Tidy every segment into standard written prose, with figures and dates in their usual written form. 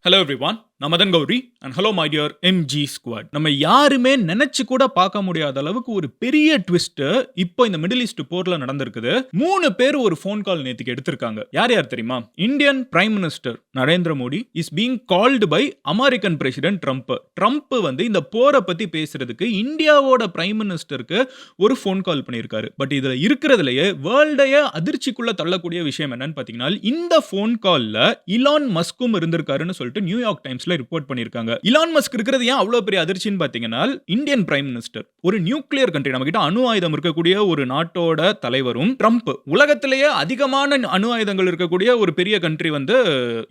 Hello everyone, நான் Madan Gowri and hello my dear MG squad. நம்ம யாருமே நினைச்சு கூட பார்க்க முடியாத அளவுக்கு ஒரு பெரிய ட்விஸ்ட் இப்போ இந்த மிடில் ஈஸ்ட் போர்ல நடந்திருக்குது. 3 பேர் ஒரு ஃபோன் கால் நேத்துக்கு எடுத்திருக்காங்க. யார் யார் தெரியுமா? Indian prime minister Narendra Modi is being called by American president Trump. Trump வந்து இந்த போரை பத்தி பேசுறதுக்கு இந்தியாவோட பிரைம் மினிஸ்டருக்கு ஒரு ஃபோன் கால் பண்ணியிருக்காரு. பட் இதுல இருக்கிறதுலயே வேர்ல்டையே அதிர்ச்சிக்குள்ள தள்ளக்கூடிய விஷயம் என்னன்னு பாத்தீங்கன்னா, இந்த ஃபோன் கால்ல இலான் மஸ்கும் இருந்திருக்காருன்னு சொல்லிட்டு நியூயார்க் டைம்ஸ்ல ரிப்போர்ட் பண்ணிருக்காங்க. இலான் மஸ்க் இருக்கிறது ஏன் அவ்வளவு பெரிய அதிர்ச்சின்னு பாத்தீங்கன்னா, இந்தியன் பிரைம் மினிஸ்டர் ஒரு நியூக்ளியர் கண்ட்ரி, நம்ம கிட்ட அணு ஆயுதம் இருக்கக்கூடிய ஒரு நாட்டோட தலைவரும், ட்ரம்ப் உலகத்திலேயே அதிகமான அணு ஆயுதங்கள் இருக்கக்கூடிய ஒரு பெரிய கண்ட்ரி வந்து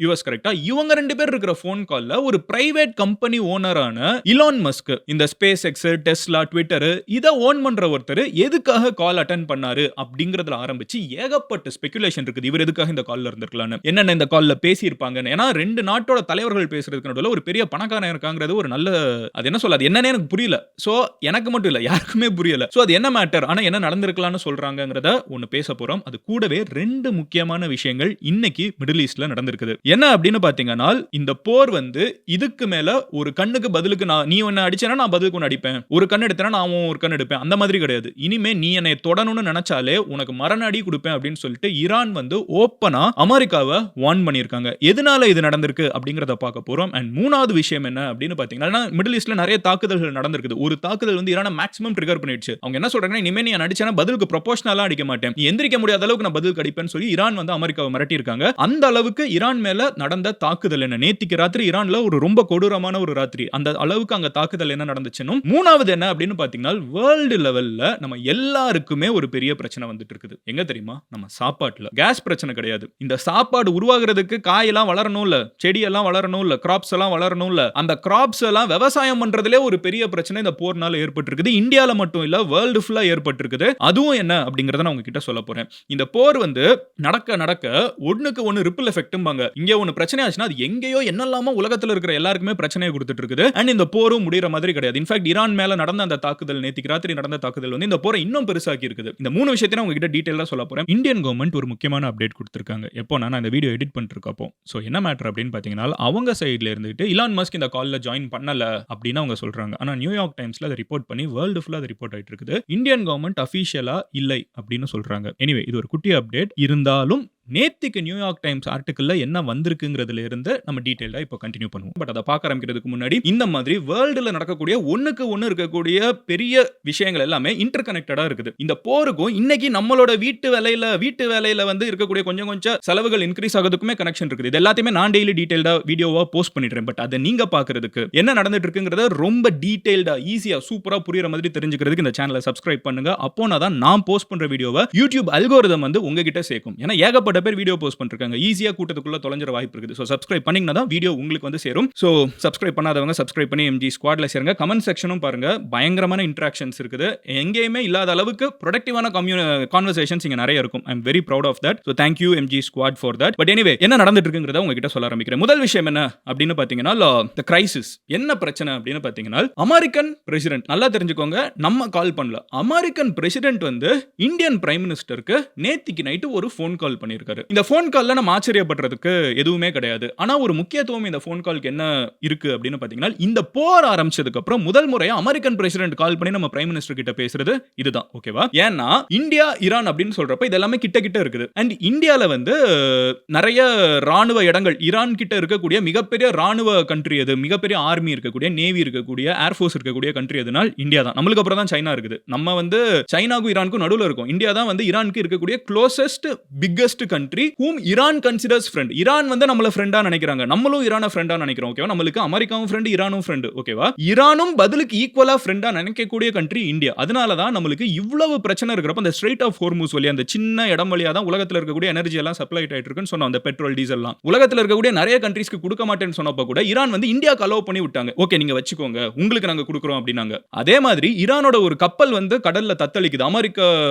யுஎஸ், கரெக்ட்டா? இவங்க 2 பேர் இருக்கிற ஃபோன் கால்ல ஒரு பிரைவேட் கம்பெனி ஓனரான இலான் மஸ்க், இந்த ஸ்பேஸ் எக்ஸ், டெஸ்லா, ட்விட்டர் இத ஓன் பண்ற ஒருத்தர் எதுக்காக கால் அட்டெண்ட் பண்ணாரு அப்படிங்கறதுல ஆரம்பிச்சு ஏகப்பட்ட ஸ்பெகுலேஷன் இருக்குது. இவர் எதுக்காக இந்த கால்ல இருந்திருக்கலாம்னு, என்னென்ன இந்த கால்ல பேசியிருப்பாங்கன்னு. ஏன்னா 2 நாட்டோட தலைவர்கள் பேசுறதுக்கு நடுவுல ஒரு பெரிய பணக்காரன் இருக்காங்கிறது ஒரு நல்ல, அது என்ன சொல்ல, அது என்னன்னே எனக்கு புரியல. சோ எனக்கு மட்டும் இல்ல, யாருக்குமே புரியல. சோ அது என்ன மேட்டர், ஆனா என்ன நடந்திருக்கலாம்னு சொல்றாங்கங்கறத ஒன்னு பேச போறோம். அது கூடவே 2 முக்கியமான விஷயங்கள் இன்னைக்கு மிடில் ஈஸ்ட்ல நடந்திருக்குது. என்ன அப்படின்னு பாத்தீங்கன்னா, இந்த போர் வந்து இதுக்கு மேல ஒரு கண்ணுக்கு பதிலுக்கு நீ என்ன அடிச்சேனா நான் பதிலுக்கு ஒன்னு அடிப்பேன், ஒரு கண் எடுத்தேனா நான் ஒரு கண் எடுப்பேன், அந்த மாதிரி கிடையாது. இனிமே நீ என்னை தொடணும்னு நினைச்சாலே உனக்கு மரண அடி கொடுப்பேன் அப்படின்னு சொல்லிட்டு ஈரான் வந்து ஓப்பனா அமெரிக்காவை வார்ன் பண்ணிருக்காங்க. எதனால இது நடந்திருக்கு அப்படிங்கறத பார்க்க போறோம். அண்ட் 3வது விஷயம் என்ன அப்படின்னு பாத்தீங்கன்னா, மிடில் ஈஸ்ட்ல நிறைய தாக்குதல்கள் நடந்திருக்குது. ஒரு தாக்குதல் வந்து ஈரானை மேக்ஸிமம் ட்ரிகர் பண்ணிடுச்சு. அவங்க என்ன சொல்றாங்கன்னா, இனிமே நீ அடிச்சேனா பதிலுக்கு ப்ரொபோஷனலா அடிக்க மாட்டேன், நீ எந்திரிக்க முடியாத அளவுக்கு நான் பதிலுக்கு அடிப்பேன்னு சொல்லி ஈரான் வந்து அமெரிக்காவை மிரட்டி இருக்காங்க. அந்த அளவுக்கு ஈரான் மேல நடந்த தாக்குதல் என்ன, நேத்திக்கு ராத்திரி ஈரான்ல ஒரு ரொம்ப கொடூரமான ஒரு ராத்திரி, அந்த அளவுக்கு அங்க தாக்குதல் என்ன நடந்துச்சுன்னு. 3வது என்ன அப்படின்னு பாத்தீங்கன்னா, வேர்ல்டு லெவல்ல நம்ம எல்லாருக்குமே ஒரு பெரிய பிரச்சனை வந்துட்டு இருக்குது. எங்க தெரியுமா? நம்ம சாப்பாட்டுல. கேஸ் பிரச்சனை கிடையாது. இந்த சாப்பாடு உருவாகிறதுக்கு காயெல்லாம் வளரணும்ல, செடி எல்லாம் வளரணும்ல, கிராப்ஸ் எல்லாம் வளரணும்ல, அந்த கிராப்ஸ் எல்லாம் விவசாயம் பண்றதுலே ஒரு பெரிய பிரச்சனை இந்த போர்னால ஏற்பட்டிருக்குது. இந்தியால மட்டும் இல்ல, வேர்ல்டு ஃபுல்லா ஏற்பட்டிருக்குது. அதுவும் என்ன அப்படிங்கறத நான் உங்ககிட்ட சொல்ல போறேன். இந்த போர் வந்து நடக்க நடக்க ஒண்ணுக்கு ஒன்னு ரிப்பிள் எஃபெக்ட்ம்பாங்க. இங்க ஒன்னு பிரச்சனை ஆச்சுனா அது எங்கேயோ என்னெல்லாமோ உலகத்துல இருக்கிற எல்லாருக்குமே பிரச்சனையை கொடுத்துட்டு இருக்குது. அண்ட் இந்த போரும் முடியற மாதிரி கிடையாது. இன்ஃபேக்ட் ஈரான் மேல நடந்த அந்த தாக்குதல், நேத்திக்கு ராத்திரி நடந்த தாக்குதல் வந்து இந்த போரை இன்னும் பெருசாக்கி இருக்குது. இந்த 3 விஷயத்தை நான் உங்ககிட்ட டீடைலா சொல்ல போறேன். இந்தியன் கவர்மெண்ட் ஒரு முக்கியமான அப்டேட் கொடுத்திருக்காங்க. எப்போ நான் இந்த வீடியோ எடிட் பண்ணிட்டு இருக்கப்போ. சோ என்ன மேட்டர் அப்படின்னு பாத்தீங்கன்னா, அவங்க சைடுல இருந்துட்டு இலான் மஸ்க் இந்த கால்ல ஜாயின் பண்ணல அப்படின்னு அவங்க சொல்றாங்க. ஆனா நியூயார்க் டைம்ஸ்ல அதை ரிப்போர்ட் பண்ணி வேர்ல்டு ஃபுல்லா அது ரிப்போர்ட் ஆயிட்டு இருக்குது. இந்தியன் கவர்மெண்ட் அபிஷியலா இல்லை அப்படின்னு சொல்றாங்க. எனிவே இது ஒரு குட்டி அப்டேட் இருந்தாலும், நேத்திக்கு நியூயார்க் டைம்ஸ் ஆர்டிகல்ல என்ன வந்திருக்குங்கிறதுல இருந்து நம்ம டீடைலா இப்போ கண்டினியூ பண்ணுவோம். பட் அதை பார்க்க ஆரம்பிக்கிறதுக்கு முன்னாடி, இந்த மாதிரி வேர்ல்டுல நடக்கக்கூடிய ஒண்ணுக்கு ஒன்னு இருக்கக்கூடிய பெரிய விஷயங்கள் எல்லாமே இன்டர் கனெக்டடா இருக்குது. இந்த போருக்கும் இன்னைக்கு நம்மளோட வீட்டு வேலையில வந்து இருக்கக்கூடிய கொஞ்சம் கொஞ்சம் செலவுகள் இன்க்ரீஸ் ஆகிறதுக்குமே கனெக்ஷன் இருக்குது. இது எல்லாத்தையுமே நான் டெய்லி டீடைல்டா வீடியோவா போஸ்ட் பண்ணிடுறேன். பட் அதை நீங்க பார்க்கிறதுக்கு என்ன நடந்துட்டு இருக்குங்கிறத ரொம்ப டீடைல்டா, ஈஸியா, சூப்பரா புரியுற மாதிரி தெரிஞ்சுக்கிறதுக்கு இந்த சேனலை சப்ஸ்கிரைப் பண்ணுங்க. அப்போனா தான் நான் போஸ்ட் பண்ற வீடியோவை யூடியூப் அல்கோரிதம் வந்து உங்ககிட்ட சேர்க்கும். ஏன்னா ஏகப்பட்ட பேர் வீடியோ போஸ்ட் பண்ணிருக்காங்க, ஈஸியா கூட்டத்துக்குள்ள தொலைஞ்சற வாய்ப்பு இருக்குது. சோ சப்ஸ்கிரைப் பண்ணீங்கன்னா தான் வீடியோ உங்களுக்கு வந்து சேரும். சோ சப்ஸ்கிரைப் பண்ணாதவங்க சப்ஸ்கிரைப் பண்ணி எம்ஜி ஸ்குவாட்ல சேருங்க. கமெண்ட் செக்ஷனும் பாருங்க, பயங்கரமான இன்டராக்ஷன்ஸ் இருக்குது. எங்கேயுமே இல்லாத அளவுக்கு ப்ரொடக்டிவான கான்வர்சேஷன்ஸ் இங்க நிறைய இருக்கும். I am very proud of that. So thank you MG squad for that. But anyway என்ன நடந்துட்டு இருக்குங்கிறத உங்ககிட்ட சொல்ல ஆரம்பிக்கிறேன். முதல் விஷயம் என்ன அப்படின்னு பாத்தீங்கன்னா, தி கிரைசிஸ். என்ன பிரச்சனை அப்படின்னு பாத்தீங்கன்னா, அமெரிக்கன் பிரசிடென்ட், நல்லா தெரிஞ்சுக்கோங்க, நம்ம கால் பண்ணல, அமெரிக்கன் பிரசிடென்ட் வந்து இந்தியன் பிரைம் மினிஸ்டருக்கு நேத்திக்கு நைட் ஒரு ஃபோன் கால் பண்ணிருக்காரு. இந்த ஃபோன் கால்ல நம்ம ஆச்சரியப்படுறதுக்கு எதுவுமே கிடையாது. ஆனா ஒரு முக்கியத்துவம் இந்த ஃபோன் கால்க்கு என்ன இருக்கு அப்படின்னு பாத்தீங்கன்னா, இந்த போர் ஆரம்பிச்சதுக்கு அப்புறம் முதல் முறையா அமெரிக்கன் பிரசிடென்ட் கால் பண்ணி நம்ம பிரைம் மினிஸ்டர் கிட்ட பேசுறது இதுதான். ஓகேவா? ஏன்னா இந்தியா ஈரான் அப்படின்னு சொல்றப்ப இதெல்லாம் கிட்ட கிட்ட இருக்குது. அண்ட் இந்தியால வந்து நிறைய ராணுவ இடங்கள், ஈரான் கிட்ட இருக்கக்கூடிய மிகப்பெரிய ராணுவ கண்ட்ரி எது, மிகப்பெரிய ஆர்மி இருக்கக்கூடிய, நேவி இருக்கக்கூடிய, ஏர்ஃபோர்ஸ் இருக்கக்கூடிய கண்ட்ரி எதுனால் இந்தியா தான். நம்மளுக்கு அப்புறம் தான் சைனா இருக்குது. நம்ம வந்து சைனாக்கும் ஈரானுக்கும் நடுவுல இருக்கும். இந்தியா தான் வந்து ஈரானுக்கு இருக்கக்கூடிய closest biggest country whom Iran considers friend. Iran வந்து நம்மள ஃப்ரெண்டா நினைக்கிறாங்க, நம்மளும் ஈரானை ஃப்ரெண்டா நினைக்கிறோம். ஓகேவா? நம்மளுக்கு அமெரிக்காவும் ஃப்ரெண்ட், ஈரானும் ஃப்ரெண்ட். ஓகேவா? ஈரானும் பதிலுக்கு ஈக்குவலா ஃப்ரெண்டா நினைக்கக்கூடிய கண்ட்ரி இந்தியா. அதனால தான் நம்மளுக்கு இவ்வளவு பிரச்சனை இருக்கிறப்ப அந்த ஸ்ட்ரெயிட் ஆஃப் ஹோர்முஸ் வழியா, அந்த சின்ன இடம் வழியா தான் உலகத்துல இருக்கக்கூடிய எனர்ஜி எல்லாம் சப்ளை ஆயிட்டு இருக்குன்னு சொன்னோம். அந்த பெட்ரோல், டீசல் எல்லாம் உலகத்துல இருக்கக்கூடிய நிறைய கண்ட்ரீஸ்க்கு கொடுக்க மாட்டேன்னு சொன்னப்ப கூட ஈரான் வந்து இந்தியாக்கு அலோவ் பண்ணி விட்டாங்க. ஓகே நீங்க வச்சுக்கோங்க, உங்களுக்கு நாங்க கொடுக்குறோம் அப்படினாங்க. அதே மாதிரி ஈரானோட ஒரு கப்பல் வந்து கடல்ல தத்தளிக்குது, அமெரிக்க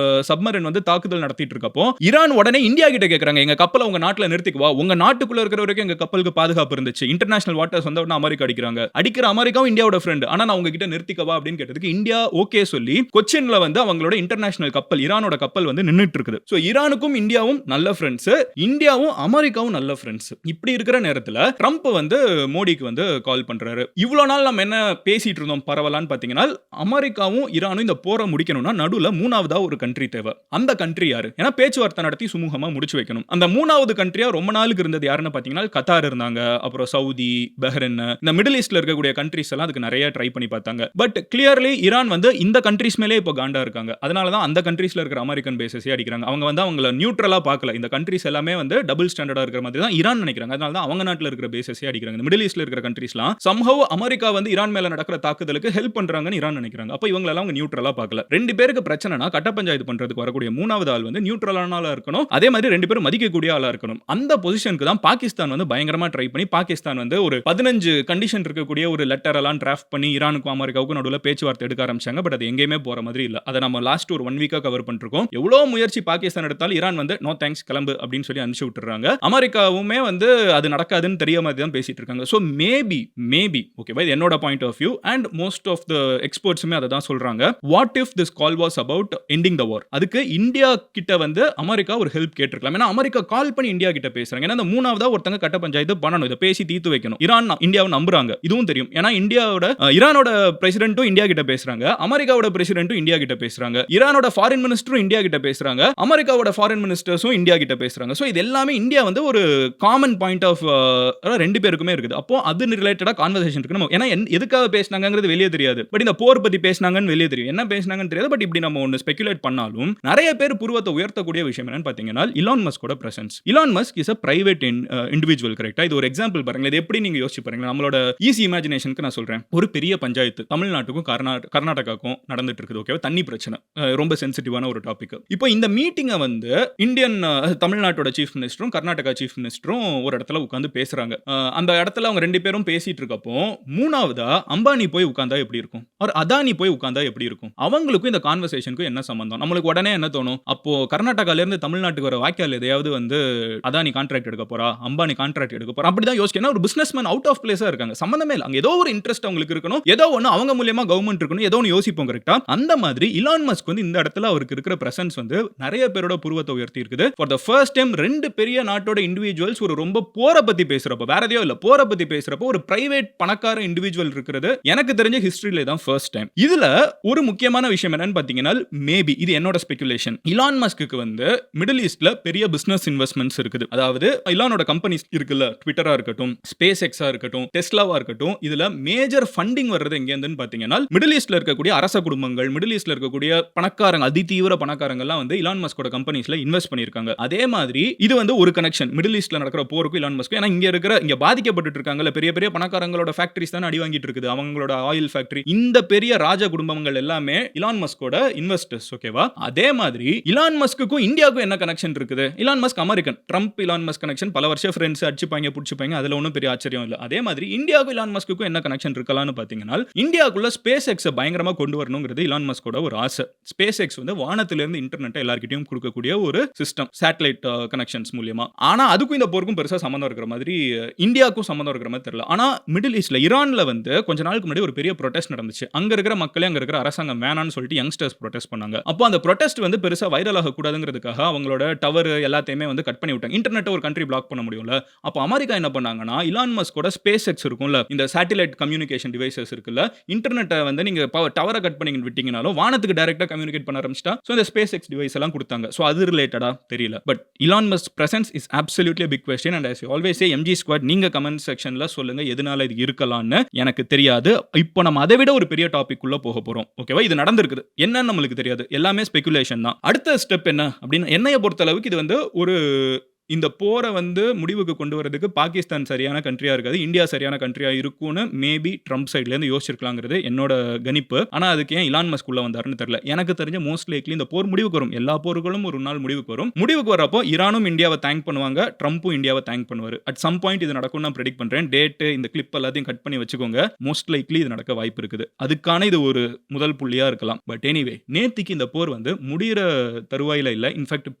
சப்மரின் வந்து தாக்குதல் நடத்திட்டு இருக்கப்போ ஈரான் உடனே இந்தியா கிட்ட கேக்குறாங்க, எங்க கப்பல உங்க நாட்டுல நிறுத்திக்குவா, உங்க நாட்டுக்குள்ள இருக்கிற வரைக்கும் எங்க கப்பலுக்கு பாதுகாப்பு இருந்துச்சு, இன்டர்நேஷனல் வாட்டர்ஸ் வந்த உடனே அமெரிக்கா அடிக்கிறாங்க, அடிக்கிற அமெரிக்காவும் இந்தியாவோட ஃப்ரெண்ட், ஆனா நான் உங்ககிட்ட நிறுத்திக்கவா அப்படின்னு கேட்டதுக்கு இந்தியா ஓகே சொல்லி கொச்சின்ல வந்து அவங்களோட இன்டர்நேஷனல் கப்பல், ஈரானோட கப்பல் வந்து நின்னுட்டு இருக்குது. சோ ஈரானுக்கும் இந்தியாவும் நல்ல ஃப்ரெண்ட்ஸ், இந்தியாவும் அமெரிக்காவும் நல்ல ஃப்ரெண்ட்ஸ். இப்படி இருக்கிற நேரத்துல ட்ரம்ப் வந்து மோடிக்கு வந்து கால் பண்றாரு. இவ்வளவு நாள் நம்ம என்ன பேசிட்டு இருந்தோம் பரவலான்னு பாத்தீங்கன்னா, அமெரிக்காவும் ஈரானும் இந்த போரை முடிக்கணும்னா நடுவுல மூணாவதா ஒரு கண்ட்ரி தேவை. அந்த கண்ட்ரி யாரு? ஏன்னா பேச்சுவார்த்தை நடத்தி சுமூகமா முடிச்சு வைக்கணும். அந்த மூணாவது கண்ட்ரியா ரொம்ப நாளுக்கு இருந்தது யாருன்னு பாத்தீங்கன்னா கத்தார் இருந்தாங்க, அப்புறம் சவுதி, பஹ்ரைன், இந்த மிடில் ஈஸ்ட்ல இருக்கக்கூடிய கண்ட்ரிஸ் எல்லாம் அதுக்கு நிறைய ட்ரை பண்ணி பார்த்தாங்க. பட் கிளியர்லி ஈரான் வந்து இந்த கண்ட்ரிஸ் மேலே இப்போ காண்டா இருக்காங்க. அதனால தான் அந்த கண்ட்ரிஸ்ல இருக்கிற அமெரிக்கன் பேசஸே அடிக்கிறாங்க. அவங்க வந்து அவங்கள நியூட்ரலா பார்க்கல. இந்த கண்ட்ரிஸ் எல்லாமே வந்து டபுள் ஸ்டாண்டர்டா இருக்கிற மாதிரி தான் ஈரான் நினைக்கிறாங்க. அதனால தான் அவங்க நாட்டுல இருக்கிற பேசஸே அடிக்கிறாங்க. இந்த மிடில் ஈஸ்ட்ல இருக்கிற கண்ட்ரிஸ்லாம் somehow அமெரிக்கா வந்து ஈரான் மேல நடக்கிற தாக்குதலுக்கு ஹெல்ப் பண்றாங்கன்னு ஈரான் நினைக்கிறாங்க. அப்ப இவங்க எல்லாம் அவங்க நியூட்ரலா பார்க்கல. ரெண்டு பேருக்கு பிரச்சனைனா கட்ட பஞ்சாயத்து பண்றதுக்கு வரக்கூடிய மூணாவது ஆள் வந்து நியூட்ரலான ஆளா இருக்கணும். அதே மாதிரி ரெண்டு பேரும் மதிக்கக்கூடிய ஆளா இருக்கணும். அந்த பொசிஷனுக்கு தான் பாகிஸ்தான் வந்து பயங்கரமா ட்ரை பண்ணி பாகிஸ்தான் வந்து ஒரு 15 கண்டிஷன் இருக்கக்கூடிய ஒரு லெட்டர் எல்லாம் டிராஃப்ட் பண்ணி ஈரானுக்கும் அமெரிக்காவுக்கும் நடுவுல பேச்சுவார்த்தை எடுக்க ஆரம்பிச்சாங்க. பட் அது எங்கேயுமே போற மாதிரி இல்ல. அதை நம்ம லாஸ்ட் ஒரு 1 வீக்கா கவர் பண்ணிருக்கோம். எவ்வளவு முயற்சி பாகிஸ்தான் எடுத்தாலும் ஈரான் வந்து நோ தேங்க்ஸ் கிளம்பு அப்படின்னு சொல்லி அனுப்பிச்சு விட்டுறாங்க. அமெரிக்காவுமே வந்து அது நடக்காதுன்னு தெரிய மாதிரி தான் பேசிட்டு இருக்காங்க. சோ மேபி ஓகேவா, இது என்னோட point of view and most of the எக்ஸ்பர்ட்ஸுமே அதை தான் சொல்றாங்க. What if this call was about ending the war? அதுக்கு இந்தியா கிட்ட வந்து அமெரிக்கா ஒரு ஹெல்ப் கேட்டிருக்கலாம். ஏன்னா அமெரிக்கா கால் பண்ணி இந்தியா கிட்ட பேசுறாங்க. ஏன்னா அந்த மூணாவதா ஒருத்தங்க கட்ட பஞ்சாயத்து பண்ணணும், இதை பேசி தீர்த்து வைக்கணும். ஈரான் இந்தியாவை நம்புறாங்க, இதுவும் தெரியும். ஏன்னா ஈரானோட பிரசிடென்ட்டும் இந்தியா கிட்ட பேசுறாங்க, அமெரிக்காவோட பிரசிடென்ட்டும் இந்தியா கிட்ட பேசுறாங்க, ஈரானோட ஃபாரின் மினிஸ்டரும் இந்தியா கிட்ட பேசுறாங்க, அமெரிக்காவோட ஃபாரின் மினிஸ்டர்ஸும் இந்தியா கிட்ட பேசுறாங்க. சோ இது எல்லாமே இந்தியா வந்து ஒரு காமன் பாயிண்ட் ஆஃப் ரெண்டு பேருக்குமே இருக்குது. அப்போ அது ரிலேட்டடா கான்வர்சேஷன் இருக்கு. நம்ம ஏன்னா எதுக்காக பேசினாங்கிறது வெளியே தெரியாது, பட் இந்த போர் பத்தி பேசினாங்கன்னு வெளியே தெரியும், என்ன பேசினாங்கன்னு தெரியாது. பட் இப்படி நம்ம ஒன்னு ஸ்பெகுலேட் பண்ணாலும் நிறைய பேர் புருவத்தை உயர்த்தக்கூடிய விஷயம் என்னன்னு பாத்தீங்கன்னா இலான் மஸ்கோட presence. Elon Musk is a private individual, கரெக்ட்டா? இது ஒரு எக்ஸாம்பிள் பாருங்க. இது எப்படி நீங்க யோசிச்சு பாருங்க. நம்மளோட ஈஸி இமேஜினேஷனுக்கு நான் சொல்றேன். ஒரு பெரிய பஞ்சாயத்து தமிழ்நாட்டுக்கும் கர்நாடகாவுக்கும் நடந்துட்டு இருக்குது. ஓகேவா, தண்ணி பிரச்சனை ரொம்ப சென்சிட்டிவான ஒரு டாபிக். இப்போ இந்த மீட்டிங்கை வந்து இந்தியன் தமிழ்நாட்டோட சீஃப் மினிஸ்டரும் கர்நாடகா சீஃப் மினிஸ்டரும் ஒரு இடத்துல உட்கார்ந்து பேசுறாங்க. அந்த இடத்துல அவங்க ரெண்டு பேரும் பேசிட்டு இருக்கப்போ மூணாவதா அம்பானி போய் உட்கார்ந்தா எப்படி இருக்கும், ஒரு அதானி போய் உட்கார்ந்தா எப்படி இருக்கும்? அவங்களுக்கும் இந்த கான்வர்சேஷனுக்கும் என்ன சம்பந்தம்? நம்மளுக்கு உடனே என்ன தோணும், அப்போ கர்நாடகால இருந்து தமிழ்நாட்டுக்கு வர வாய்க்கால் எதையாவது வந்து அதானி கான்ட்ராக்ட் எடுக்க போறா, அம்பானி கான்ட்ராக்ட் எடுக்க போறா, அப்படிதான் யோசிக்கணும். ஒரு பிசினஸ்மேன் அவுட் ஆஃப் பிளேஸா இருக்காங்க, சம்பந்தமே இல்ல. அங்க ஏதோ ஒரு இன்ட்ரெஸ்ட் அவங்களுக்கு இருக்கணும், ஏதோ ஒன்னு அவங்க மூலமா கவர்மெண்ட் இருக்கணும், ஏதோ ஒன்னு யோசிப்போம், கரெக்ட்டா? அந்த மாதிரி இலான் மஸ்க் வந்து இந்த இடத்துல அவருக்கு இருக்கிற பிரசன்ஸ் வந்து நிறைய பேரோட புருவத்தை உயர்த்தி இருக்குது. ஃபார் தி ஃபர்ஸ்ட் டைம் ரெண்டு பெரிய நாட்டோட இண்டிவிஜுவல்ஸ் ஒரு ரொம்ப போரை பத்தி பேசுறப்போ, வேற எதையோ இல்ல, போரை பத்தி பேசுறப்போ ஒரு பிரைவேட் பணக்கார இண்டிவிஜுவல் இருக்கிறது எனக்கு தெரிஞ்ச ஹிஸ்டரியில தான் ஃபர்ஸ்ட் டைம். இதுல ஒரு முக்கியமான விஷயம் என்னன்னு பாத்தீங்கன்னா, மேபி இது என்னோட ஸ்பெகுலேஷன், இலான் மஸ்க்கு வந்து மிடில் ஈஸ்ட்ல பெரிய பிசினஸ் இன்வெஸ்ட்மெண்ட்ஸ் இருக்குது. அதாவது இலானோட கம்பெனிஸ் இருக்குல்ல, ட்விட்டரா இருக்கட்டும், ஸ்பேஸ் எக்ஸா இருக்கட்டும், டெஸ்லாவா இருக்கட்டும், இதுல மேஜர் ஃபண்டிங் வர்றது எங்க இருந்துன்னு பாத்தீங்கன்னா மிடில் ஈஸ்ட்ல இருக்கக்கூடிய அரச குடும்பங்கள், மிடில் ஈஸ்ட்ல இருக்கக்கூடிய பணக்காரங்க, அதிதீவிர பணக்காரங்க எல்லாம் வந்து இலான் மஸ்கோட கம்பெனிஸ்ல இன்வெஸ்ட் பண்ணிருக்காங்க. அதே மாதிரி இது வந்து ஒரு கனெக்ஷன் மிடில் ஈஸ்ட்ல நடக்கிற போருக்கு இலான் மஸ்க். ஏன்னா இங்க பாதிக்கப்பட்டு இருக்காங்கல்ல பெரிய பெரிய பணக்காரங்களோட ஃபேக்டரிஸ் தான் அடி வாங்கிட்டு இருக்குது, அவங்களோட ஆயில் ஃபேக்டரி, இந்த பெரிய ராஜ குடும்பங்கள் எல்லாமே இலான் மஸ்கோட இன்வெஸ்டர்ஸ். ஓகேவா? அதே மாதிரி இலான் மஸ்க்குக்கும் இந்தியாவுக்கும் என்ன கனெக்ஷன் இருக்குது? Elon Musk American, Trump Elon Musk connection பல வருஷம் ஃப்ரெண்ட்ஸ், அடிச்சுப்பாங்க புடிச்சுப்பாங்க, அதுல ஒன்றும் பெரிய ஆச்சரியம் இல்லை. அதே மாதிரி இந்தியாவுக்கும் இலான் மஸ்க்குக்கும் என்ன கனெக்ஷன் இருக்கலாம்னு பாத்தீங்கன்னா இந்தியாவுக்குள்ள ஸ்பேஸ் எக்ஸை பயங்கரமா கொண்டு வரணுங்கிறது இலான் மஸ்கோட ஒரு ஆசை. ஸ்பேஸ் எக்ஸ் வந்து வானத்திலிருந்து இன்டர்நெட் எல்லார்கிட்டயும் கொடுக்கக்கூடிய ஒரு சிஸ்டம், சேட்டலைட் கனெக்ஷன்ஸ் மூலமா. ஆனா அதுக்கும் இந்த போருக்கும் பெருசா சம்பந்தம் இருக்கிற மாதிரி, இந்தியாவுக்கும் சம்பந்தம் இருக்கிற மாதிரி தெரியல. ஆனா மிடில் ஈஸ்ட்ல ஈரான்ல வந்து கொஞ்ச நாளுக்கு முன்னாடி ஒரு பெரிய ப்ரொடெஸ்ட் நடந்துச்சு. அங்க இருக்கிற மக்களே, அங்க இருக்கிற அரசாங்கம் வேணான்னு சொல்லிட்டு யங்ஸ்டர்ஸ் ப்ரொடெஸ்ட் பண்ணாங்க. அப்போ அந்த ப்ரொடெஸ்ட் வந்து பெருசா வைரல் ஆக கூடாதுங்கிறதுக்காக அவங்களோட டவர் எல்லாத்தையுமே வந்து கட் பண்ணி விட்டாங்க. இன்டர்நெட் ஒரு கண்ட்ரி பிளாக் பண்ண முடியும்ல. அப்போ அமெரிக்கா என்ன பண்ணாங்கன்னா, இலான் மஸ்கோட ஸ்பேஸ் எக்ஸ் இருக்கும்ல, இந்த சேட்டலைட் கம்யூனிகேஷன் டிவைசஸ் இருக்குல்ல, இன்டர்நெட்டை வந்து நீங்க டவரை கட் பண்ணி விட்டீங்கனாலும் வானத்துக்கு டைரக்டா கம்யூனிகேட் பண்ண ஆரம்பிச்சிட்டா, சோ இந்த ஸ்பேஸ் எக்ஸ் டிவைஸ் எல்லாம் கொடுத்தாங்க. சோ அது ரிலேட்டடா தெரியல. But Elon Musk presence is absolutely a big question and as you always say MG squad, நீங்க கமெண்ட் செக்ஷன்ல சொல்லுங்க எதனால இது இருக்கலாம்னு. எனக்கு தெரியாது. இப்போ நம்ம அதை விட ஒரு பெரிய டாபிக் உள்ள போக போறோம். ஓகேவா? இது நடந்திருக்குது, என்னன்னு நம்மளுக்கு தெரியாது, எல்லாமே ஸ்பெகுலேஷன் தான். அடுத்த ஸ்டெப் என்ன அப்படின்னு என்னைய பொறுத்த அளவுக்கு இது வந்து ஒரு இந்த போரை வந்து முடிவுக்கு கொண்டு வரதுக்கு பாகிஸ்தான் சரியான கண்ட்ரியா இருக்காது, இந்தியா சரியான கண்ட்ரியா இருக்கும்னு மேபி ட்ரம்ப் சைட்ல இருந்து யோசிச்சிருக்கலாங்கிறது என்னோட கணிப்பு. ஆனா அதுக்கு ஏன் இலான் மஸ்க் உள்ள வந்தாருன்னு தெரியல. எனக்கு தெரிஞ்ச மோஸ்ட் லைக்லி இந்த போர் முடிவுக்கு வரும். எல்லா போர்களும் ஒரு நாள் முடிவுக்கு வரும். முடிவுக்கு வரப்போ ஈரானும் இந்தியாவை தேங்க் பண்ணுவாங்க, ட்ரம்ப்பும் இந்தியாவை தேங்க் பண்ணுவாரு. அட் சம் பாயிண்ட் இது நடக்கும் நான் ப்ரெடிக்ட் பண்றேன். டேட் இந்த கிளிப் எல்லாத்தையும் கட் பண்ணி வச்சுக்கோங்க. மோஸ்ட் லைக்லி இது நடக்க வாய்ப்பு இருக்குது. அதுக்கான இது ஒரு முதல் புள்ளியா இருக்கலாம். பட் எனிவே நேத்திக்கு இந்த போர் வந்து முடிகிற தருவாயில இல்ல, இன்ஃபேக்ட்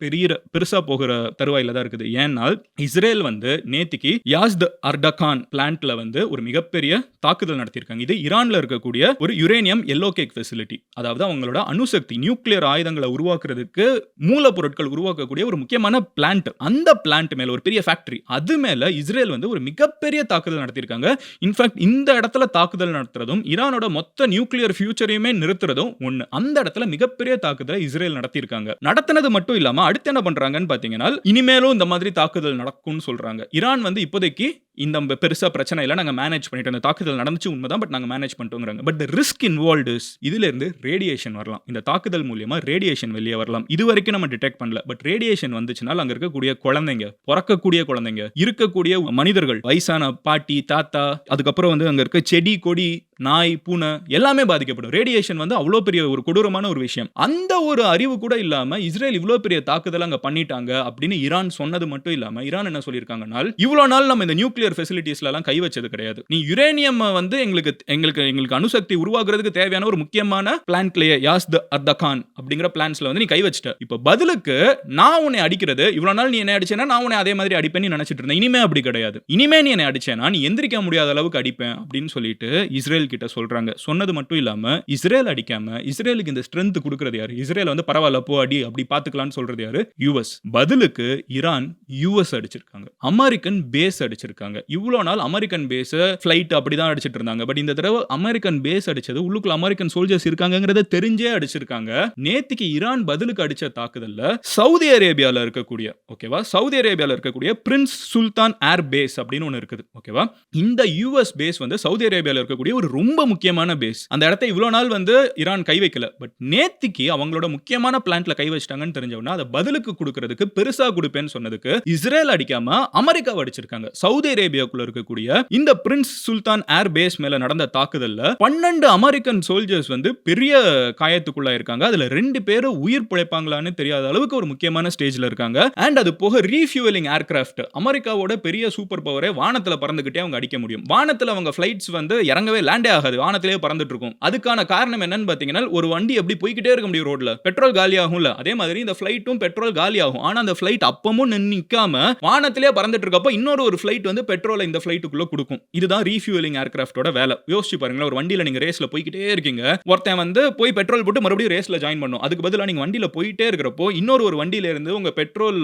பெருசா போகிற தருவாயில தான் இருக்குது. ஏன்னால் இஸ்ரேல் வந்து நேத்திக்கு யாஸ்த் அர்டகான் பிளான்ட்ல வந்து ஒரு மிகப்பெரிய தாக்குதல் நடத்தியிருக்காங்க. இது ஈரான்ல இருக்கக்கூடிய ஒரு யுரேனியம் எல்லோ கேக் ஃபெசிலிட்டி, அதாவது அவங்களோட அணுசக்தி நியூக்ளியர் ஆயுதங்களை உருவாக்குறதுக்கு மூலப்பொருட்கள் உருவாக்கக்கூடிய ஒரு முக்கியமான பிளான்ட். அந்த பிளான்ட் மேல ஒரு பெரிய ஃபேக்டரி, அது மேல இஸ்ரேல் வந்து ஒரு மிகப்பெரிய தாக்குதல் நடத்தியிருக்காங்க. இன்ஃபேக்ட் இந்த இடத்துல தாக்குதல் நடத்துறதும் ஈரானோட மொத்த நியூக்ளியர் ஃபியூச்சரையுமே நிறுத்துறதும் ஒண்ணு. அந்த இடத்துல மிகப்பெரிய தாக்குதலை இஸ்ரேல் நடத்தியிருக்காங்க. நடத்தினது மட்டும் இல்லாம அடுத்து என்ன பண்றாங்கன்னு பாத்தீங்கன்னா, இனிமேலும் இந்த மாதிரி தாக்குதல் நடக்கும்னு சொல்றாங்க. ஈரான் வந்து இப்போதைக்கு இந்த பெருசா பிரச்சனை இல்லை, நாங்க மேனேஜ் பண்ணிட்டோம், இந்த தாக்குதல் நடந்துச்சு உண்மைதான், பட் நாங்க மேனேஜ் பண்ணிட்டோங்கிறாங்க. But the risk involved is இதுல இருந்து ரேடியேஷன் வரலாம். இந்த தாக்குதல் மூலமா ரேடியேஷன் வெளியே வரலாம். இது வரைக்கும் நம்ம டிடெக்ட் பண்ணல. பட் ரேடியேஷன் வந்துச்சுனால அங்க இருக்கக்கூடிய குழந்தைங்க, பிறக்கக்கூடிய குழந்தைங்க, இருக்கக்கூடிய மனிதர்கள், வயசான பாட்டி தாத்தா, அதுக்கப்புறம் வந்து அங்க இருக்க செடி கொடி நாய் பூனை எல்லாமே பாதிக்கப்படும். ரேடியேஷன் வந்து அவ்வளோ பெரிய ஒரு கொடூரமான ஒரு விஷயம். அந்த ஒரு அறிவு கூட இல்லாம இஸ்ரேல் இவ்வளோ பெரிய தாக்குதல் அங்க பண்ணிட்டாங்க அப்படின்னு ஈரான் சொன்னது மட்டும் இல்லாம ஈரான் என்ன சொல்லியிருக்காங்கன்னா, இவ்வளோ நாள் நம்ம இந்த நியூக்ளியர் ஃபெசிலிட்டிஸ்ல எல்லாம் கை வச்சது கிடையாது. நீ யுரேனியம் வந்து எங்களுக்கு அணுசக்தி உருவாக்குறதுக்கு தேவையான ஒரு முக்கியமான பிளான்ட்லயே யாஸ்த் அர்தகான் அப்படிங்கிற பிளான்ஸ்ல வந்து நீ கை வச்சிட்ட. இப்போ பதிலுக்கு நான் உன்னை அடிக்கிறது, இவ்வளோ நாள் நீ என்ன அடிச்சேன்னா நான் உன்னை அதே மாதிரி அடிப்பேன்னு நினைச்சிட்டு இருந்தேன். இனிமே அப்படி கிடையாது. இனிமே நீ என்ன அடிச்சேன்னா நீ எந்திரிக்க முடியாத அளவுக்கு அடிப்பேன் அப்படின்னு சொல்லிட்டு இஸ்ரேல் கிட்ட சொல்றாங்க. சொன்னது மட்டும் இல்லாம இஸ்ரேல் அடிக்காம இஸ்ரேலுக்கு இந்த ஸ்ட்ரென்த் கொடுக்கிறது யாரு? இஸ்ரேல் வந்து பரவாயில்ல போ அடி அப்படி பாத்துக்கலாம்னு சொல்றது யாரு? யுஎஸ். பதிலுக்கு ஈரான் யுஎஸ் அடிச்சிருக்காங்க, அமெரிக்கன் பேஸ் அடிச்சிருக்காங்க. இவ்வளோ நாள் அமெரிக்கன் பேஸ் ஃபிளைட் அப்படிதான் அடிச்சிட்டு இருந்தாங்க. பட் இந்த தடவை அமெரிக்கன் பேஸ் அடிச்சது உள்ளுக்குள்ள அமெரிக்கன் சோல்ஜர்ஸ் இருக்காங்கங்கறத தெரிஞ்சே அடிச்சிருக்காங்க. நேத்திக்கு ஈரான் பதிலுக்கு அடிச்ச தாக்குதல்ல சவுதி அரேபியால இருக்கக்கூடிய ஓகேவா, சவுதி அரேபியால இருக்கக்கூடிய பிரின்ஸ் சுல்தான் ஏர் பேஸ் அப்படின்னு ஒன்னு இருக்குது ஓகேவா. இந்த யுஎஸ் பேஸ் வந்து சவுதி அரேபியால இருக்கக்கூடிய ஒரு ரொம்ப முக்கியமான பேஸ். அந்த இடத்தை இவ்வளவு நாள் வந்து ஈரான் கை வைக்கல. பட் நேத்திக்கு அவங்களோட முக்கியமான பிளான்ட்ல கை வச்சிட்டாங்கன்னு தெரிஞ்சவனா அதை பதிலுக்கு கொடுக்கிறதுக்கு பெருசா கொடுப்பேன்னு சொன்னதுக்கு இஸ்ரேல் அடிக்காம அமெரிக்காவை அடிச்சிருக்காங்க. சவுதி அரேபியாக்குள்ள இருக்கக்கூடிய இந்த பிரின்ஸ் சுல்தான் ஏர் பேஸ் மேல நடந்த தாக்குதல்ல 12 அமெரிக்கன் சோல்ஜர்ஸ் வந்து பெரிய காயத்துக்குள்ள இருக்காங்க. அதுல 2 பேர் உயிர் பிழைப்பாங்களான்னு தெரியாத அளவுக்கு ஒரு முக்கியமான ஸ்டேஜ்ல இருக்காங்க. அண்ட் அது போக ரீஃபியூவலிங் ஏர்கிராஃப்ட், அமெரிக்காவோட பெரிய சூப்பர் பவரே வானத்துல பறந்துகிட்டே அவங்க அடிக்க முடியும். வானத்துல அவங்க ஃபிளைட்ஸ் வந்து இறங்கவே லேண்டே ஆகாது, வானத்திலேயே பறந்துட்டு இருக்கும். அதுக்கான காரணம் என்னன்னு பாத்தீங்கன்னா, ஒரு வண்டி எப்படி போய்கிட்டே இருக்க முடியும் ரோட்ல, பெட்ரோல் காலி ஆகும்ல, அதே மாதிரி இந்த ஃபிளைட்டும் பெட்ரோல் காலி ஆகும். ஆனா அந்த ஃபிளைட் அப்பமும் நிக்காம வானத்திலேயே பறந்துட்டு இருக்கப்போ இன்னொரு ஒரு ஃபிளைட் வந்து பெட்ரோலை இந்த ஃபிளைட்டுக்குள்ள கொடுக்கும். இதுதான் ரீஃபியூவலிங் ஏர்கிராஃப்டோட வேலை. யோசிச்சு பாருங்களேன், ஒரு வண்டியில நீங்க ரேஸ்ல போய்கிட்டே இருக்கீங்க, ஒருத்தன் வந்து போய் பெட்ரோல் போட்டு மறுபடியும் ரேஸ்ல ஜாயின் பண்ணும். அதுக்கு பதிலா நீங்க வண்டியில போயிட்டே இருக்கிறப்போ இன்னொரு வண்டியில இருந்து உங்க பெட்ரோல்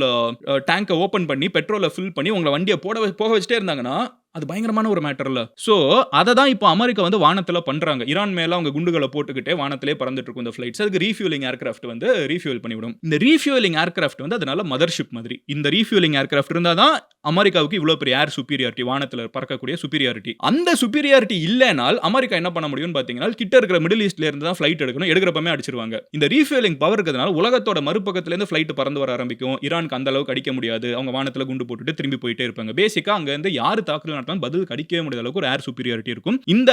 டேங்கை ஓபன் பண்ணி பெட்ரோலை ஃபில் பண்ணி உங்களை வண்டியை போக வச்சுட்டே இருந்தாங்கன்னா அது பயங்கரமான ஒரு மேட்டர்ல. சோ அதை தான் இப்போ அமெரிக்கா வந்து வானத்துல பண்றாங்க. ஈரான் மேல அவங்க குண்டுகளை போட்டுக்கிட்டே வானத்திலே பறந்துட்டு இருக்கும் இந்த ஃபிளைட்ஸ். அதுக்கு ரீஃபியூலிங் ஏர்கிராஃப்ட் வந்து ரீஃபியூல் பண்ணிவிடும். இந்த ரீஃபியூலிங் ஏர்கிராஃப்ட் வந்து அதனால மதர்ஷிப் மாதிரி. இந்த ரீஃபியூலிங் ஏர்கிராஃப்ட் இருந்தா தான் அமெரிக்காவுக்கு இவ்வளவு பெரிய ஏர் சுப்பீரியாரிட்டி, வானத்துல பறக்கக்கூடிய சுப்பீரியாரிட்டி. அந்த சுப்பீரியாரிட்டி இல்லைனால் அமெரிக்கா என்ன பண்ண முடியும்னு பாத்தீங்கன்னா, கிட்ட இருக்கிற மிடில் ஈஸ்ட்ல இருந்து தான் ஃபிளைட் எடுக்கணும், எடுக்கிறப்பமே அடிச்சிருவாங்க. இந்த ரீஃபியூலிங் பவர் இருக்கிறதுனால உலகத்தோட மறுபக்கத்துல இருந்து ஃபிளைட் பறந்து வர ஆரம்பிக்கும். ஈரானுக்கு அந்த அளவுக்கு அடிக்க முடியாது, அவங்க வானத்துல குண்டு போட்டுட்டு திரும்பி போயிட்டே இருப்பாங்க. பேசிக்கா அங்க இருந்து யாரு தாக்குதல் நடத்தாலும் பதில் அடிக்கவே முடியாத அளவுக்கு ஒரு ஏர் சுப்பீரியாரிட்டி இருக்கும் இந்த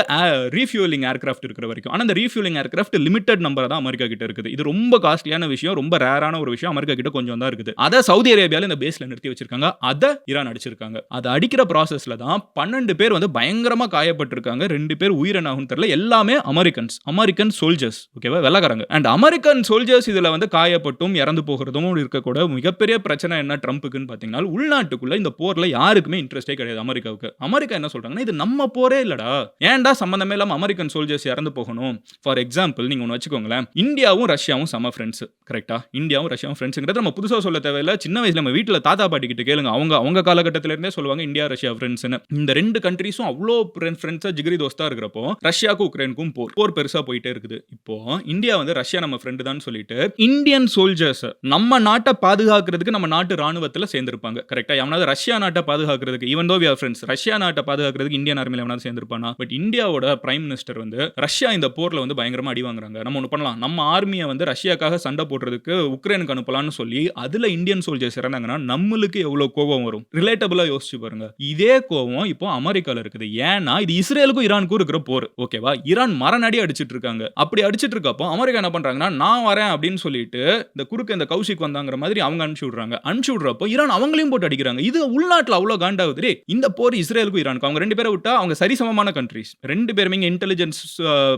ரீஃபியூலிங் ஏர்கிராஃப்ட் இருக்கிற வரைக்கும். ஆனா அந்த ரீஃபியூலிங் ஏர்கிராஃப்ட் லிமிட்டட் நம்பர் தான் அமெரிக்கா கிட்ட இருக்குது. இது ரொம்ப காஸ்ட்லியான விஷயம், ரொம்ப ரேரான ஒரு விஷயம். அமெரிக்கா கிட்ட கொஞ்சம் தான் இருக்குது. அதை சவுதி அரேபியால இந்த பேஸ்ல நிறுத்தி வச்சிருக்காங்க, அதை ஈரான் அடிச்சிருக்காங்க. அதை அடிக்கிற ப்ராசஸ்ல தான் 12 பேர் வந்து பயங்கரமா காயப்பட்டிருக்காங்க. 2 பேர் உயிரினாகும் தெரியல. எல்லாமே அமெரிக்கன் சோல்ஜர்ஸ் ஓகேவா, வெள்ளக்காரங்க. அண்ட் அமெரிக்கன் சோல்ஜர்ஸ் இதுல வந்து காயப்பட்டும் இறந்து போகிறதும் இருக்கக்கூட மிகப்பெரிய பிரச்சனை என்ன ட்ரம்ப்புக்குன்னு பாத்தீங்கன்னா, உள்நாட்டுக்குள்ள இந்த போர்ல யாருக்குமே இன்ட்ரெஸ்டே கிடையாது அமெரிக்காவுக்கு. அமெரிக்கா என்ன சொல்றாங்கன்னா, இது நம்ம போரே இல்லடா, ஏன்டா சம்பந்தமே இல்லாம அமெரிக்கன் சோல்ஜர்ஸ் இறந்து போகணும். ஃபார் எக்ஸாம்பிள் நீங்க ஒன்னு வச்சுக்கோங்களேன், இந்தியாவும் ரஷ்யாவும் சம ஃப்ரெண்ட்ஸ் கரெக்டா, இந்தியாவும் ரஷ்யாவும் ஃப்ரெண்ட்ஸ்ங்கிறது நம்ம புதுசா சொல்ல தேவையில்ல. சின்ன வயசுல நம்ம வீட்டுல தாத்தா பாட்டி கிட்ட கேளுங்க, அவங்க காலகட்டத்தில இருந்தே சொல்லுவாங்க இந்தியா ரஷ்யா ஃப்ரெண்ட்ஸ்னு. இந்த 2 கண்ட்ரீஸும் அவ்ளோ ஃப்ரெண்ட்ஸா ஜிகிரி தோஸ்தா இருக்கிறப்போ ரஷ்யாவுக்கும் உக்ரைனுக்கும் போர் பெருசா போயிட்டே இருக்குது. இப்போ இந்தியா வந்து ரஷ்யா நம்ம ஃப்ரெண்ட் தான் சொல்லிட்டு இந்தியன் சோல்ஜர்ஸ் நம்ம நாட்டை பாதுகாக்கிறதுக்கு நம்ம நாட்டு ராணுவத்துல சேர்ந்திருப்பாங்க. கரெக்ட்டா? எவனாவது ரஷ்யா நாட்டை பாதுகாக்கிறதுக்கு even though we are friends Russia நாட்டை பாதுகாக்கிறதுக்கு இந்தியன் ஆர்மில எவனாவது சேர்ந்திருப்பானா? பட் இந்தியாவோட பிரைம் மினிஸ்டர் வந்து ரஷ்யா இந்த போர்ல வந்து பயங்கரமா அடி வாங்குறாங்க. நம்ம ஒண்ணு பண்ணலாம். நம்ம ஆர்மியை வந்து ரஷ்யாக்காக சண்டை போடுறதுக்கு உக்ரைனுக்கு அனுப்பலாம்னு சொல்லி அதுல இந்தியன் சோல்ஜர்ஸ் இறந்தாங்கன்னா நம்மளுக்கு எவ்வளவு கோபம் வரும். ரிலேட்டபிளா யோசிச்சு பாருங்க. இதே கோபம் இப்போ அமெரிக்கால இருக்குது. ஏன்னா இது இஸ்ரேலுக்கும் ஈரானுக்கும் இருக்கிற போர். ஓகேவா? ஈரான் மரணடி அடிச்சிட்டு இருக்காங்க. அப்படி அடிச்சிட்டு இருக்கப்போ அமெரிக்கா என்ன பண்றாங்கன்னா நான் வரேன் அப்படின்னு சொல்லிட்டு இந்த குறுக்க இந்த கௌஷிக் வந்தாங்கிற மாதிரி அவங்க அனுப்பிச்சு விடுறாங்க. அனுப்பிச்சு விடுறப்போ ஈரான் அவங்களையும் போட்டு அடிக்கிறாங்க. இது உள்நாட்டுல அவ்வளவு காண்டாகுது. இந்த போர் இஸ்ரேலுக்கும் ஈரானுக்கும் அவங்க 2 பேரை விட்டா அவங்க சரிசமமான கண்ட்ரீஸ். 2 பேருமே இன்டெலிஜென்ஸ்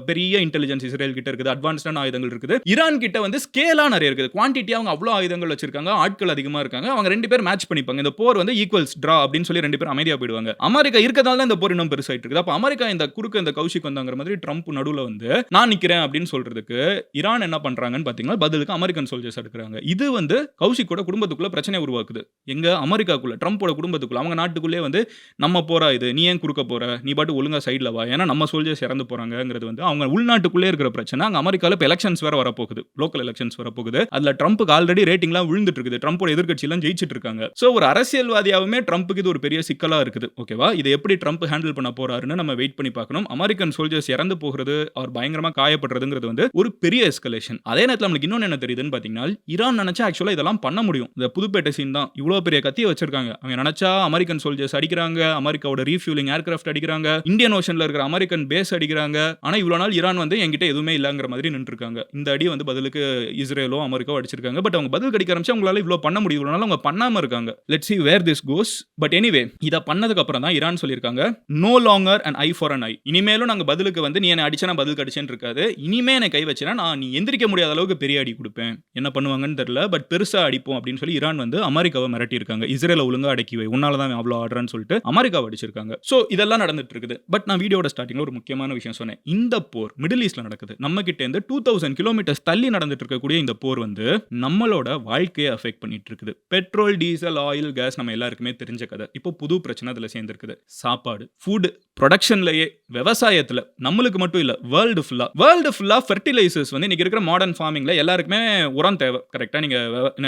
பெரிய இன்டெலிஜென்ஸ் இஸ்ரேல் கிட்ட இருக்குது. அட்வான்ஸ்டான ஆயுதங்கள் இருக்குது. ஈரான் கிட்ட வந்து ஸ்கேலா நிறைய இருக்குது. குவான்டிட்டி அவங்க அவ்வளவு ஆயுதங்கள் வச்சிருக்காங்க. ஆட்கள் அதிகமா இருக்காங்க. அவங்க 2 பேர் மேட்ச் பண்ணிப்பாங்க. இந்த போர் வந்து ஈக்குவல்ஸ் டிரா அப்படின்னு சொல்லி 2 பேர் அமைதியா போயிடுவாங்க. அமெரிக்கா இருக்கதால தான் இந்த போர் இன்னும் பெருசாயிட்டு இருக்குது. அப்ப அமெரிக்கா இந்த குறுக்க இந்த கௌஷிக் வந்தாங்கிற மாதிரி ட்ரம்ப் நடுவுல வந்து நான் நிக்கிறேன் அப்படின்னு சொல்றதுக்கு ஈரான் என்ன பண்றாங்கன்னு பாத்தீங்கன்னா பதிலுக்கு அமெரிக்கன் சோல்ஜர்ஸ் எடுக்கிறாங்க. இது வந்து கௌஷிக்கோட குடும்பத்துக்குள்ள பிரச்சனை உருவாக்குது. எங்க அமெரிக்காக்குள்ள ட்ரம்போட குடும்பத்துக்குள்ள அவங்க நாட்டுக்குள்ளே வந்து நம்ம போரா இது நீ ஏன் குறுக்க போற நீ பாட்டு ஒழுங்கா சைடுல வா ஏன்னா நம்ம சோல்ஜர்ஸ் இறந்து போறாங்கிறது வந்து அவங்க உள்நாட்டுக்குள்ளே இருக்கிற பிரச்சனை. அங்க அமெரிக்கால இப்ப எலெக்ஷன்ஸ் வேற வரப்போகுது. லோக்கல் எலெக்ஷன்ஸ் வரப்போகுது. அதுல ட்ரம்புக்கு ஆல்ரெடி ரேட்டிங்லாம் விழுந்துட்டு இருக்குது. ட்ரம்போட எதிர்க்கட்சி எல்லாம் ஜெயிச்சிட்டு இருக்காங்க. சோ ஒரு அரசியல்வாதியாவுமே ட்ரம்புக்கு இது ஒரு பெரிய சிக்கலா இருக்குது. ஓகேவா? இதை எப்படி ட்ரம்ப் ஹேண்டில் பண்ண போறாருன்னு நம்ம வெயிட் பண்ணி பார்க்கணும். அமெரிக்கன் சோல்ஜர்ஸ் இறந்து போகிறது அவர் பயங்கரமா காயப்படுறதுங்கிறது வந்து ஒரு பெரிய எஸ்கலேஷன். அதே நேரத்தில் நமக்கு இன்னொன்னு என்ன தெரியுதுன்னு பாத்தீங்கன்னா ஈரான் நினைச்சா ஆக்சுவலா இதெல்லாம் பண்ண முடியும். இந்த புதுப்பேட்டை சீன் தான் இவ்வளவு பெரிய கத்தியை வச்சிருக்காங்க. அவங்க நினைச்சா அமெரிக்கன் சோல்ஜர்ஸ் அடிக்கிறாங்க. அமெரிக்காவோட ரீஃபியூலிங் ஏர்கிராஃப்ட் அடிக்கிறாங்க. இந்தியன் ஓஷன்ல இருக்கிற அமெரிக்கன் பேஸ் அடிக்கிறாங்க. ஆனா இவ்வளவு நாள் ஈரான் வந்து என்கிட்ட எதுவுமே இல்லங்கிற மாதிரி நின்று இருக்காங்க. இந்த அடி வந்து பதிலுக்கு இஸ்ரேலோ அமெரிக்காவோ அடிச்சிருக்காங்க. பட் அவங்க பதில் கடிக்க ஆரம்பிச்சு அவங்களால இவ்வளவு பண்ண முடியும். இவ்வளவு நாள் அவங்க பண்ணாம இருக்காங்க. Let's see where this goes. But anyway இத பண்ணதுக்கு அப்புறம் தான் ஈரான் சொல்லிருக்காங்க no longer an eye for an eye. இனிமேலும் நாங்க பதிலுக்கு வந்து நீ என்ன அடிச்சா நான் பதில் கடிச்சேன்னு இருக்காது. இனிமே என்ன கை வச்சனா நான் நீ எந்திரிக்க முடியாத அளவுக்கு பெரிய அடி கொடுப்பேன். என்ன பண்ணுவாங்கன்னு தெரியல. பட் பெருசா அடிப்போம் அப்படின்னு சொல்லி ஈரான் வந்து அமெரிக்காவை மிரட்டி இருக்காங்க. இஸ்ரேலை ஒழுங்கா அடக்கி வை. உன்னால தான் அவ்வளவு ஆடுறான்னு சொல்லிட்டு அமெரிக்காவை அடிச்சிருக்காங்க. சோ இதெல்லாம் நடந்துட்டு இருக்குது. பட் நான் வீடியோட ஸ்டார்டிங்ல ஒரு முக்கியமான விஷயம் சொன்னேன். இந்த போர் மிடில் ஈஸ்ட்ல நடக்குது. நம்ம கிட்ட இருந்து 2000 கிலோமீட்டர்ஸ் தள்ளி நடந்துட்டு இருக்கக்கூடிய இந்த போர் வந்து நம்மளோட வாழ்க்கையை அஃபெக்ட் பண்ணிட்டு இருக்குது. பெட்ரோல் டீசல் ஆயில் கேஸ் நம்ம எல்லாருக்குமே தெரிஞ்ச கதை. இப்போ புது பிரச்சனை அதுல சேர்ந்திருக்குது. சாப்பாடு ஃபுட் ப்ரொடக்ஷன்லயே விவசாயத்துல நம்மளுக்கு மட்டும் இல்ல வேர்ல்டு ஃபுல்லா ஃபெர்டிலைசர்ஸ் வந்து இன்னைக்கு இருக்கிற மாடர்ன் ஃபார்மிங்ல எல்லாருக்குமே உரம் தேவை. கரெக்டா? நீங்க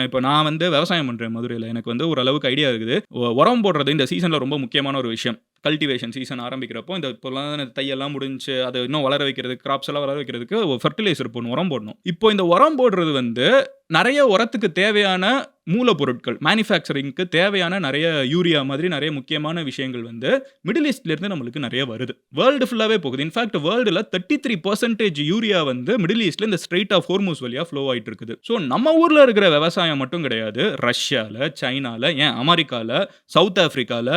இப்போ நான் வந்து விவசாயம் பண்றேன் மதுரையில். எனக்கு வந்து ஒரு அளவுக்கு ஐடியா இருக்குது. உரம் போடுறது இந்த சீசன்ல ரொம்ப முக்கியமான ஒரு விஷயம். கல்டிவேஷன் சீசன் ஆரம்பிக்கிறப்போ இந்த இப்போலாம் தையெல்லாம் முடிஞ்சு அதை இன்னும் வளர வைக்கிறது கிராப்ஸ் எல்லாம் வளர வைக்கிறதுக்கு ஃபெர்டிலைசர் போடணும் உரம் போடணும். இப்போ இந்த உரம் போடுறது வந்து நிறைய உரத்துக்கு தேவையான மூலப்பொருட்கள் மேனுஃபேக்சரிங்க்கு தேவையான நிறைய யூரியா மாதிரி நிறைய முக்கியமான விஷயங்கள் வந்து மிடில் ஈஸ்ட்ல இருந்து நம்மளுக்கு நிறைய வருது. வேர்ல்டு ஃபுல்லாவே போகுது. இன்ஃபேக்ட் வேர்ல்டுல 33% யூரியா வந்து மிடில் ஈஸ்ட்ல இந்த ஸ்ட்ரெயிட் ஆஃப் ஹோர்முஸ் வழியா ஃப்ளோ ஆயிட்டு இருக்குது. ஸோ நம்ம ஊர்ல இருக்கிற விவசாயம் மட்டும் கிடையாது. ரஷ்யால, சைனால, ஏன் அமெரிக்கால, சவுத் ஆப்பிரிக்கால,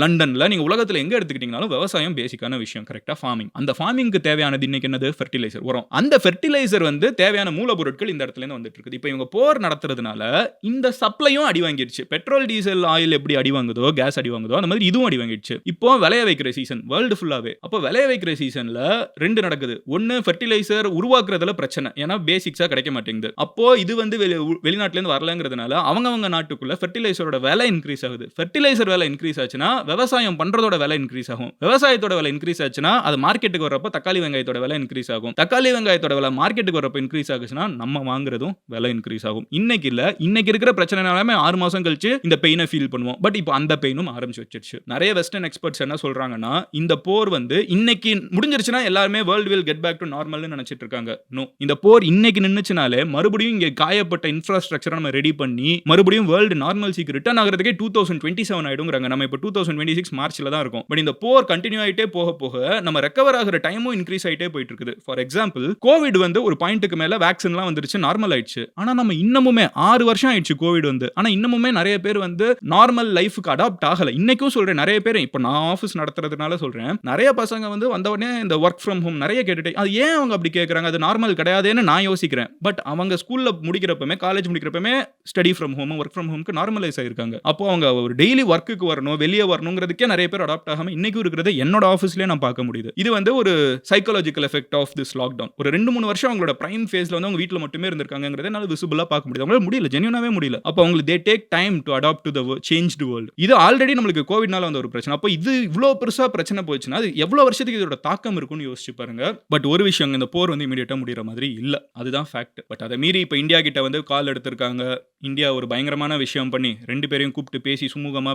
லண்டன்ல நீங்க உலகத்துல எங்க எடுத்துக்கிட்டீங்கனாலும் விவசாயம் பேசிக்கான விஷயம். கரெக்டா? ஃபார்மிங். அந்த ஃபார்மிங்க்கு தேவையானது இன்னைக்கு என்னது? ஃபெர்டிலைசர் உரம். அந்த ஃபெர்டிலைசர் வந்து தேவையான மூலப்பொருட்கள் இந்த இடத்துல இருந்து வந்துட்டு இருக்குது. இப்போ இவங்க போர் நடத்துறதுனால இந்த சப்ளையும் அடி வாங்கிருச்சு. பெட்ரோல் டீசல் ஆயில் எப்படி அடி வாங்குதோ கேஸ் அடி வாங்குதோ அந்த மாதிரி இதுவும் அடி வாங்கிடுச்சு. இப்போ விளைய வைக்கிற சீசன் வேர்ல்டு ஃபுல்லாவே. அப்போ விளைய வைக்கிற சீசன்ல 2 நடக்குது. ஒன்னு ஃபெர்டிலைசர் உருவாக்குறதுல பிரச்சனை. ஏன்னா பேசிக்ஸா கிடைக்க மாட்டேங்குது. அப்போ இது வந்து வெளிநாட்டுல இருந்து வரலங்கிறதுனால அவங்க நாட்டுக்குள்ள ஃபெர்டிலைசரோட விலை இன்க்ரீஸ் ஆகுது. ஃபெர்டிலைசர் விலை இன்க்ரீஸ் ஆச்சுன்னா விவசாயம் பண்றதோட விலை இன்க்ரீஸ் ஆகும். விவசாயத்தோட விலை இன்க்ரீஸ் ஆச்சுன்னா அது மார்க்கெட்டுக்கு வரப்போ தக்காளி வெங்காயத்தோட விலை இன்க்ரீஸ் ஆகும். தக்காளி வெங்காயத்தோட விலை மார்க்கெட்டுக்கு வரப்போ இன்க்ரீஸ் ஆகுச்சுன்னா நம்ம வாங்குறதும் விலை இன்க்ரீஸ் ஆகும். இன்னைக்கு இல்ல இன்னைக்கு இருக்கிற பிரச்சனைனால 6 மாசம் கழிச்சு இந்த பெயினை ஃபீல் பண்ணுவோம். பட் இப்போ அந்த பெயினும் ஆரம்பிச்சு வச்சிருச்சு. நிறைய வெஸ்டர்ன் எக்ஸ்பர்ட்ஸ் என்ன சொல்றாங்கன்னா இந்த போர் வந்து இன்னைக்கு முடிஞ்சிருச்சுன்னா எல்லாருமே world will get back to நார்மல்னு நினைச்சிட்டு இருக்காங்க. நோ, இந்த போர் இன்னைக்கு நின்னுச்சுனாலே மறுபடியும் இங்க காயப்பட்ட இன்ஃப்ராஸ்ட்ரக்சரை நம்ம ரெடி பண்ணி மறுபடியும் வேர்ல்டு நார்மல்சிக்கு ரிட்டர்ன் ஆகிறதுக்கே 2027 ஆயிடுங்கிறாங்க. நம்ம இப்போ 2026 மார்ச்ல தான் இருக்கும். பட் இந்த போர் கண்டினியூ ஆயிட்டே போக போக நம்ம ரெக்கவர் ஆகிற டைமும் இன்க்ரீஸ் ஆயிட்டே போயிட்டு இருக்குது. ஃபார் எக்ஸாம்பிள் கோவிட் வந்து ஒரு பாயிண்ட்டுக்கு மேல வேக்சின்லாம் வந்துருச்சு, நார்மல் ஆயிடுச்சு. ஆனா நம்ம இன்னமுமே 6 வருஷம் ஆயிடுச்சு கோவிட் வந்து. ஆனா இன்னமுமே நிறைய பேர் வந்து நார்மல் லைஃப்க்கு அடாப்ட் ஆகல. இன்னைக்கும் சொல்றேன் நிறைய பேர். இப்போ நான் ஆஃபீஸ் நடத்துறதுனால சொல்றேன், நிறைய பசங்க வந்து வந்த உடனே இந்த ஒர்க் ஃப்ரம் ஹோம் நிறைய கேட்டுட்டு அது ஏன் அவங்க அப்படி கேட்கறாங்க? அது நார்மல் கிடையாதுன்னு நான் யோசிக்கிறேன். பட் அவங்க ஸ்கூல்ல முடிக்கிறப்பமே காலேஜ் முடிக்கிறப்பமே study from home work from ஹோம்க்கு நார்மலைஸ் ஆயிருக்காங்க. அப்போ அவங்க ஒரு டெய்லி ஒர்க்குக்கு வரணும் வெளியே வரணுங்கிறதுக்கே நிறைய பேர் அடாப்ட் ஆகாம இன்னைக்கும் இருக்கிறத என்னோட ஆஃபீஸ்லயே நான் பார்க்க முடியுது. இது வந்து ஒரு psychological effect of this lockdown. ஒரு 2-3 வருஷம் அவங்களோட பிரைம் ஃபேஸ்ல வந்து அவங்க வீட்ல மட்டுமே இருந்திருக்காங்கங்கறத என்னால விசிபிளா பார்க்க முடியுது. அவங்களால முடியல. ஜென்யூனாவே முடியல. அப்ப அவங்களுக்கு they take time to adapt to the changed world. இது ஆல்ரெடி நம்மளுக்கு கோவிட்னால வந்த ஒரு பிரச்சனை. அப்ப இது இவ்ளோ பெருசா பிரச்சனை போச்சுன்னா, அது எவ்வளவு வருஷத்துக்கு இதோட தாக்கம் இருக்கும்னு யோசிச்சு பாருங்க. பட் ஒரு விஷயம், இந்த போர் வந்து இமிடியேட்டா முடியற மாதிரி இல்ல. அதுதான் ஃபேக்ட். பட் அத மீறி இப்ப இந்தியா கிட்ட வந்து கால் எடுத்திருக்காங்க. இந்தியா ஒரு பயங்கரமான விஷயம் பண்ணி 2 பேரையும் கூப்பிட்டு பேசி சுமூகமா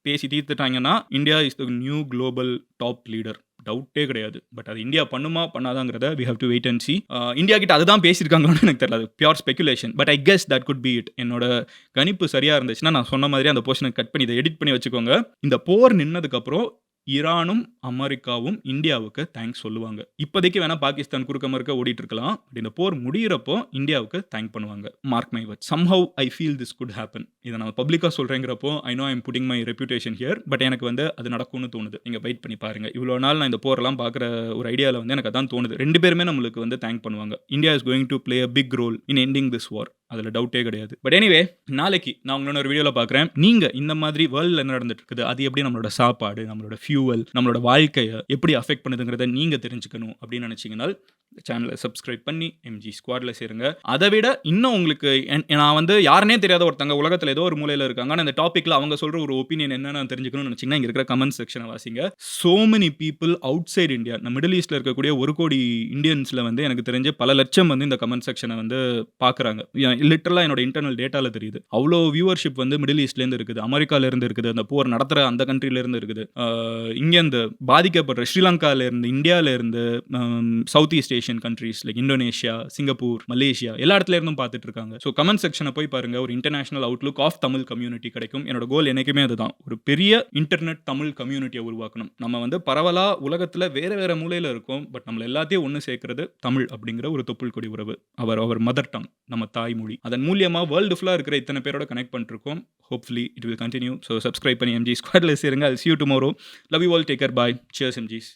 பேசி தீர்த்துட்டாங்கன்னா, India is the new global top leader. டவுட்டே கிடையாது. பட் அது இந்தியா பண்ணுமா பண்ணாதாங்கிறத we have to wait and see. India கிட்ட அதுதான் பேசியிருக்காங்களான்னு எனக்கு தெரியல. அது pure speculation. But I guess that could be it. என்னோட கணிப்பு சரியா இருந்துச்சுன்னா நான் சொன்ன மாதிரி அந்த போர்ஷனை கட் பண்ணி இதை எடிட் பண்ணி வச்சுக்கோங்க. இந்த போர் நின்னதுக்கு அப்புறம் ஈரானும் அமெரிக்காவும் இந்தியாவுக்கு தேங்க்ஸ் சொல்லுவாங்க. இப்போதைக்கு வேணா பாகிஸ்தான் குறுக்க மறுக்க ஓடிட்டு இருக்கலாம். பட் இந்த போர் முடியிறப்போ இந்தியாவுக்கு தேங்க் பண்ணுவாங்க. Mark my words. Somehow I feel this could happen. இதை நான் பப்ளிக்கா சொல்றேங்கிறப்போ I know I am putting my reputation here. But எனக்கு வந்து அது நடக்கும்னு தோணுது. நீங்க வெயிட் பண்ணி பாருங்க. இவ்வளோ நாள் நான் இந்த போரெல்லாம் பார்க்குற ஒரு ஐடியாவில் வந்து எனக்கு அதான் தோணுது. 2 பேருமே நம்மளுக்கு வந்து தேங்க் பண்ணுவாங்க. India is going to play a big role in ending this war. அதுல டவுட்டே கிடையாது. பட் எனிவே, நாளைக்கு நான் உங்களோட ஒரு வீடியோல பார்க்குறேன். நீங்க இந்த மாதிரி வேர்ல்ட்ல என்ன நடந்துட்டு இருக்குது, அது எப்படி நம்மளோட சாப்பாடு, நம்மளோட ஃபியூவல், நம்மளோட வாழ்க்கையை எப்படி அஃபெக்ட் பண்ணுதுங்கிறத நீங்க தெரிஞ்சுக்கணும் அப்படின்னு நினைச்சீங்கன்னா சேனலை சப்ஸ்கிரைப் பண்ணி எம்ஜி ஸ்குவாட்ல சேருங்க. அதை விட இன்னும் உங்களுக்கு நான் வந்து யாருனே தெரியாத ஒருத்தங்க உலகத்தில் ஏதோ ஒரு மூலையில் இருக்காங்க. ஆனால் இந்த டாப்பிக்கில் அவங்க சொல்கிற ஒரு ஒப்பீனியன் என்னன்னு தெரிஞ்சுக்கணும்னு நினச்சிங்கன்னா இங்கே இருக்கிற கமெண்ட் செக்ஷனை வாசிங்க. So many people outside India, நம்ம மிடில் ஈஸ்ட்டில் இருக்கக்கூடிய 1 கோடி இந்தியன்ஸில் வந்து எனக்கு தெரிஞ்ச பல லட்சம் வந்து இந்த கமெண்ட் செக்ஷனை வந்து பார்க்குறாங்க. லிட்டரலாக என்னோட இன்டர்னல் டேட்டாவில் தெரியுது. அவ்வளோ வியூவர்ஷிப் வந்து மிடில் ஈஸ்ட்லேருந்து இருக்குது, அமெரிக்காவிலேருந்து இருக்குது, அந்த போர் நடத்துகிற அந்த கண்ட்ரிலேருந்து இருக்குது, இங்கேருந்து பாதிக்கப்படுற ஸ்ரீலங்காவிலேருந்து, இந்தியாவிலேருந்து, south east Asian countries like Indonesia, Singapore, Malaysia எல்லா இடத்துல இருந்தும் பார்த்துட்டு இருக்காங்க. ஸோ கமெண்ட் செக்ஷனை போய் பாருங்க. ஒரு international outlook of Tamil community கிடைக்கும். என்னோட கோல் என்னைக்குமே அதுதான். ஒரு பெரிய இன்டர்நெட் தமிழ் கம்யூனிட்டியை உருவாக்கணும். நம்ம வந்து பரவலா உலகத்தில் வேற வேற மூலையில் இருக்கோம். பட் நம்மள எல்லாத்தையும் ஒன்று சேர்க்கிறது தமிழ் அப்படிங்கிற ஒரு தொப்புள் கொடி உறவு. அவர் மதர் டங், நம்ம தாய்மொழி. அதன் மூலியமா வேர்ல்டு ஃபுல்லாக இருக்கிற இத்தனை பேரோட கனெக்ட் பண்ணிருக்கோம். Hopefully it will continue. So subscribe பண்ணி எம்ஜி ஸ்குவாட்ல சேருங்க. I'll see you tomorrow. Love you all. Take care. Bye. Cheers MGs.